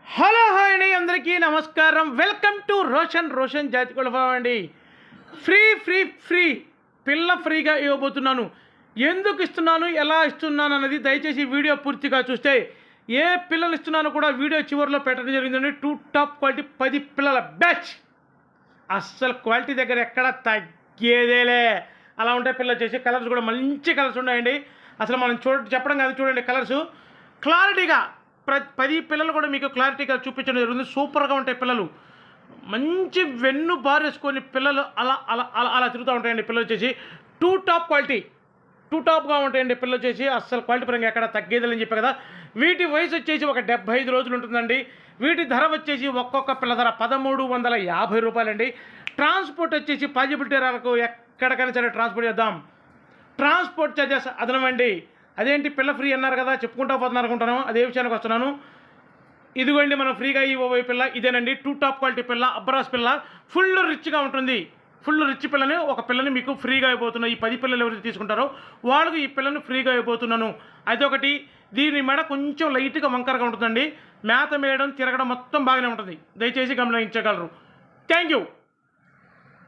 Hello hi అండి, అందరికీ నమస్కారం. వెల్కమ్ టు రోషన్ జాతికోళ్ళ ఫామ్ అండి. ఫ్రీ పిల్ల ఫ్రీగా ఇవ్వబోతున్నాను. ఎందుకు ఇస్తున్నాను, ఎలా ఇస్తున్నాను అన్నది దయచేసి వీడియో పూర్తిగా చూస్తే ఏ పిల్లలు ఇస్తున్నానో కూడా వీడియో చివరిలో పెట్టడం జరిగిందండి. టాప్ క్వాలిటీ 10 పిల్లల బ్యాచ్. అస్సలు క్వాలిటీ దగ్గర ఎక్కడ తగ్గేదేలే. అలా ఉంటాయి పిల్లలు వచ్చేసి. కలర్స్ కూడా మంచి కలర్స్ ఉన్నాయండి. అసలు మనం చెప్పడం కాదు, చూడండి కలర్స్ క్లారిటీగా 10 పిల్లలు కూడా మీకు క్లారిటీగా చూపించడం జరుగుతుంది. సూపర్గా ఉంటాయి పిల్లలు. మంచి వెన్ను బారేసుకొని పిల్లలు అలా అలా అలా అలా తిరుగుతూ ఉంటాయండి. పిల్లలు వచ్చేసి టాప్ క్వాలిటీ, టాప్గా ఉంటాయండి పిల్లలు వచ్చేసి. అస్సలు క్వాలిటీ పరంగా ఎక్కడ తగ్గేదని చెప్పి కదా. వీటి వయసు వచ్చేసి ఒక 75 రోజులు ఉంటుందండి. వీటి ధర వచ్చేసి ఒక్కొక్క పిల్ల ధర 1350 రూపాయలండి. ట్రాన్స్పోర్ట్ వచ్చేసి పాజిబిలిటీ రాలకు ఎక్కడికైనా సరే ట్రాన్స్పోర్ట్ చేద్దాం. ట్రాన్స్పోర్ట్ ఛార్జెస్ అదనమండి. అదేంటి పిల్ల ఫ్రీ అన్నారు కదా, చెప్పుకుంటా పోతున్నారు అనుకుంటాను. అదే విషయానికి వస్తున్నాను. ఇదిగోండి మనం ఫ్రీగా ఇవ్వబోయే పిల్ల ఇదేనండి. టాప్ క్వాలిటీ పిల్ల, అబ్బరాస్ పిల్ల. ఫుల్ రిచ్గా ఉంటుంది. ఫుల్ రిచ్ పిల్లని ఒక పిల్లని మీకు ఫ్రీగా ఇవ్వబోతున్నా. ఈ 10 పిల్లలు ఎవరైతే తీసుకుంటారో వాళ్ళకి ఈ పిల్లని ఫ్రీగా ఇవ్వబోతున్నాను. అదొకటి. దీని మెడ కొంచెం లైట్గా వంకరగా ఉంటుందండి. మేత మేయడం, తిరగడం మొత్తం బాగానే ఉంటుంది. దయచేసి గమనించగలరు. Thank you.